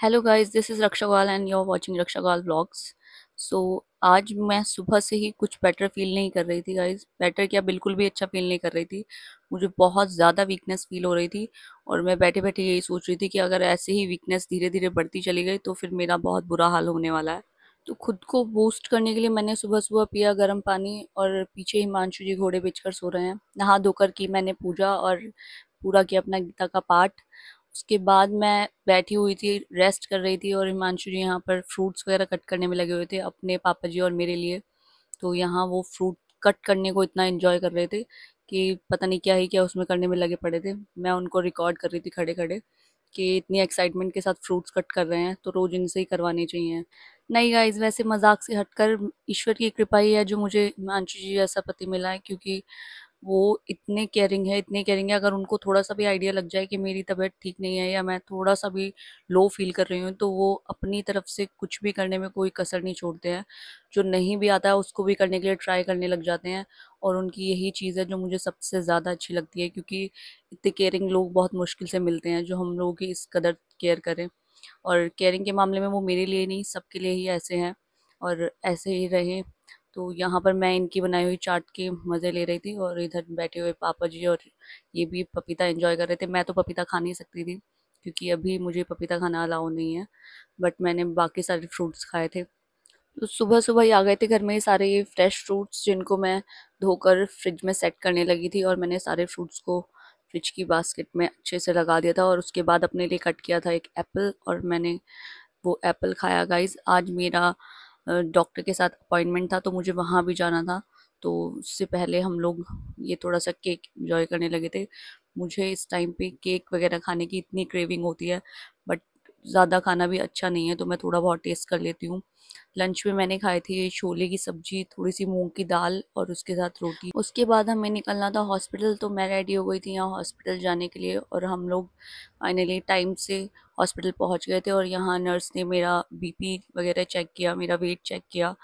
Hello guys, this is रक्षा गौल and you are watching रक्षा गौल vlogs. सो आज मैं सुबह से ही कुछ बेटर फील नहीं कर रही थी गाइस। बेटर क्या, बिल्कुल भी अच्छा फील नहीं कर रही थी। मुझे बहुत ज़्यादा वीकनेस फील हो रही थी और मैं बैठे बैठे यही सोच रही थी कि अगर ऐसे ही वीकनेस धीरे धीरे बढ़ती चली गई तो फिर मेरा बहुत बुरा हाल होने वाला है। तो खुद को बूस्ट करने के लिए मैंने सुबह सुबह पिया गर्म पानी और पीछे हिमांशु जी घोड़े बेचकर सो रहे हैं। नहा धोकर की मैंने पूजा और पूरा किया अपना गीता का पाठ। उसके बाद मैं बैठी हुई थी, रेस्ट कर रही थी और हिमांशु जी यहाँ पर फ्रूट्स वगैरह कट करने में लगे हुए थे अपने पापा जी और मेरे लिए। तो यहाँ वो फ्रूट कट करने को इतना एंजॉय कर रहे थे कि पता नहीं क्या ही क्या उसमें करने में लगे पड़े थे। मैं उनको रिकॉर्ड कर रही थी खड़े खड़े कि इतनी एक्साइटमेंट के साथ फ्रूट्स कट कर रहे हैं तो रोज इनसे ही करवाने चाहिए। नहीं गाइज, वैसे मजाक से हटकर ईश्वर की कृपा ही है जो मुझे हिमांशु जी जैसा पति मिला है, क्योंकि वो इतने केयरिंग है। अगर उनको थोड़ा सा भी आइडिया लग जाए कि मेरी तबीयत ठीक नहीं है या मैं थोड़ा सा भी लो फील कर रही हूँ तो वो अपनी तरफ से कुछ भी करने में कोई कसर नहीं छोड़ते हैं। जो नहीं भी आता है उसको भी करने के लिए ट्राई करने लग जाते हैं। और उनकी यही चीज़ है जो मुझे सबसे ज़्यादा अच्छी लगती है, क्योंकि इतने केयरिंग लोग बहुत मुश्किल से मिलते हैं जो हम लोगों की इस कदर केयर करें। और केयरिंग के मामले में वो मेरे लिए नहीं, सबके लिए ही ऐसे हैं और ऐसे ही रहें। तो यहाँ पर मैं इनकी बनाई हुई चाट के मज़े ले रही थी और इधर बैठे हुए पापा जी और ये भी पपीता एंजॉय कर रहे थे। मैं तो पपीता खा नहीं सकती थी क्योंकि अभी मुझे पपीता खाना अलाउ नहीं है, बट मैंने बाकी सारे फ्रूट्स खाए थे। तो सुबह सुबह ही आ गए थे घर में ये सारे ये फ्रेश फ्रूट्स जिनको मैं धोकर फ्रिज में सेट करने लगी थी। और मैंने सारे फ्रूट्स को फ्रिज की बास्केट में अच्छे से लगा दिया था और उसके बाद अपने लिए कट किया था एक एप्पल और मैंने वो एप्पल खाया गाइस। आज मेरा डॉक्टर के साथ अपॉइंटमेंट था तो मुझे वहाँ भी जाना था। तो उससे पहले हम लोग ये थोड़ा सा केक एंजॉय करने लगे थे। मुझे इस टाइम पे केक वगैरह खाने की इतनी क्रेविंग होती है, बट ज़्यादा खाना भी अच्छा नहीं है तो मैं थोड़ा बहुत टेस्ट कर लेती हूँ। लंच में मैंने खाई थी छोले की सब्जी, थोड़ी सी मूंग की दाल और उसके साथ रोटी। उसके बाद हमें निकलना था हॉस्पिटल तो मैं रेडी हो गई थी यहाँ हॉस्पिटल जाने के लिए और हम लोग फाइनली टाइम से हॉस्पिटल पहुँच गए थे। और यहाँ नर्स ने मेरा बीपी वगैरह चेक किया, मेरा वेट चेक किया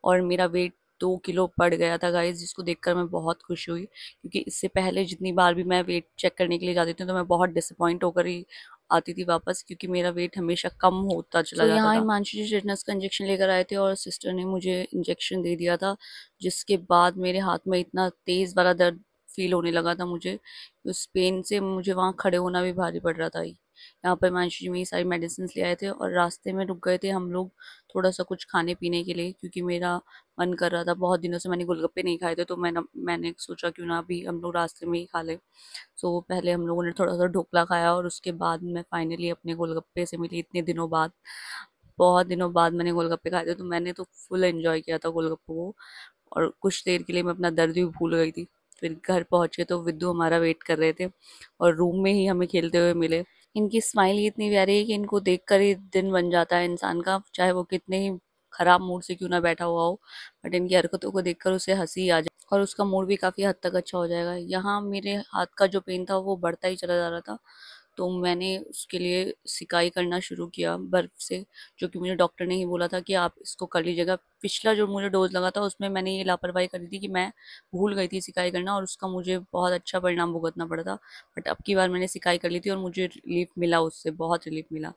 और मेरा वेट 2 किलो बढ़ गया था गाइस, जिसको देखकर मैं बहुत खुश हुई, क्योंकि इससे पहले जितनी बार भी मैं वेट चेक करने के लिए जाती थी तो मैं बहुत डिसअपॉइंट होकर ही आती थी वापस, क्योंकि मेरा वेट हमेशा कम होता चला जाता यहाँ था। हिमांशु जी टिटनेस का इंजेक्शन लेकर आए थे और सिस्टर ने मुझे इंजेक्शन दे दिया था, जिसके बाद मेरे हाथ में इतना तेज़ वाला दर्द फील होने लगा था मुझे। उस पेन से मुझे वहाँ खड़े होना भी भारी पड़ रहा था। यहाँ पर हिमांशु जी मेरी सारी मेडिसिन ले आए थे और रास्ते में रुक गए थे हम लोग थोड़ा सा कुछ खाने पीने के लिए, क्योंकि मेरा मन कर रहा था। बहुत दिनों से मैंने गोलगप्पे नहीं खाए थे तो मैंने सोचा क्यों ना अभी हम लोग रास्ते में ही खा लें। सो पहले हम लोगों ने थोड़ा सा ढोकला खाया और उसके बाद मैं फाइनली अपने गोलगप्पे से मिली इतने दिनों बाद। बहुत दिनों बाद मैंने गोलगप्पे खाए थे तो मैंने तो फुल एंजॉय किया था गोलगप्पों को। और कुछ देर के लिए मैं अपना दर्द भी भूल गई थी। फिर घर पहुंचे तो विद्दू हमारा वेट कर रहे थे और रूम में ही हमें खेलते हुए मिले। इनकी स्माइल ही इतनी प्यारी है कि इनको देखकर ही दिन बन जाता है इंसान का, चाहे वो कितने ही खराब मूड से क्यों ना बैठा हुआ हो, बट इनकी हरकतों को देखकर उसे हंसी आ जाए और उसका मूड भी काफ़ी हद तक अच्छा हो जाएगा। यहाँ मेरे हाथ का जो पेन था वो बढ़ता ही चला जा रहा था, तो मैंने उसके लिए सिकाई करना शुरू किया बर्फ़ से, जो कि मुझे डॉक्टर ने ही बोला था कि आप इसको कर लीजिएगा। पिछला जो मुझे डोज़ लगा था उसमें मैंने ये लापरवाही करी थी कि मैं भूल गई थी सिकाई करना और उसका मुझे बहुत अच्छा परिणाम भुगतना पड़ा था। बट अब की बार मैंने सिकाई कर ली थी और मुझे रिलीफ़ मिला, उससे बहुत रिलीफ़ मिला।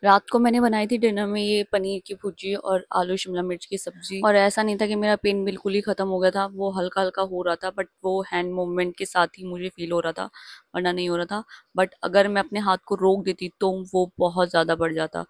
रात को मैंने बनाई थी डिनर में ये पनीर की भुर्जी और आलू शिमला मिर्च की सब्जी। और ऐसा नहीं था कि मेरा पेन बिल्कुल ही खत्म हो गया था, वो हल्का हल्का हो रहा था, बट वो हैंड मूवमेंट के साथ ही मुझे फील हो रहा था, वरना नहीं हो रहा था। बट अगर मैं अपने हाथ को रोक देती तो वो बहुत ज़्यादा बढ़ जाता।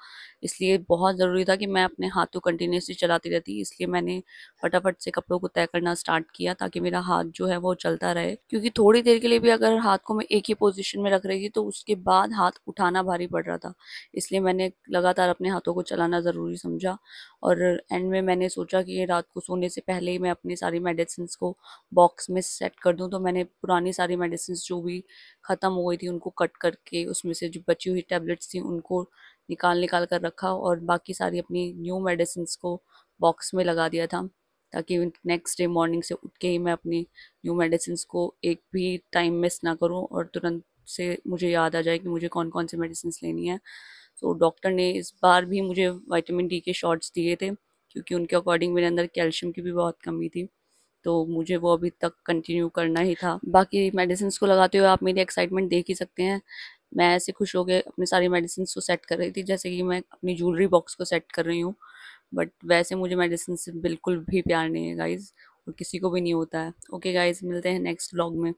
इसलिए बहुत ज़रूरी था कि मैं अपने हाथ को कंटिन्यूसली चलाती रहती, इसलिए मैंने फटाफट से कपड़ों को तय करना स्टार्ट किया ताकि मेरा हाथ जो है वो चलता रहे। क्योंकि थोड़ी देर के लिए भी अगर हाथ को मैं एक ही पोजीशन में रख रही थी तो उसके बाद हाथ उठाना भारी पड़ रहा था। इसलिए मैंने लगातार अपने हाथों को चलाना ज़रूरी समझा। और एंड में मैंने सोचा कि ये रात को सोने से पहले ही मैं अपनी सारी मेडिसिन्स को बॉक्स में सेट कर दूं, तो मैंने पुरानी सारी मेडिसिन्स जो भी ख़त्म हो गई थी उनको कट करके उसमें से जो बची हुई टैबलेट्स थी उनको निकाल निकाल कर रखा और बाकी सारी अपनी न्यू मेडिसिन्स को बॉक्स में लगा दिया था, ताकि नेक्स्ट डे मॉर्निंग से उठ के ही मैं अपनी न्यू मेडिसिन्स को एक भी टाइम मिस ना करूं और तुरंत से मुझे याद आ जाए कि मुझे कौन कौन सी मेडिसिन्स लेनी है। तो डॉक्टर ने इस बार भी मुझे विटामिन डी के शॉट्स दिए थे, क्योंकि उनके अकॉर्डिंग मेरे अंदर कैल्शियम की भी बहुत कमी थी, तो मुझे वो अभी तक कंटिन्यू करना ही था। बाकी मेडिसिन को लगाते हुए आप मेरी एक्साइटमेंट देख ही सकते हैं। मैं ऐसे खुश हो गए अपनी सारी मेडिसिन को सेट कर रही थी जैसे कि मैं अपनी ज्वेलरी बॉक्स को सेट कर रही हूँ। बट वैसे मुझे मेडिसिन से बिल्कुल भी प्यार नहीं है गाइज, और किसी को भी नहीं होता है। ओके गाइज, मिलते हैं नेक्स्ट व्लॉग में।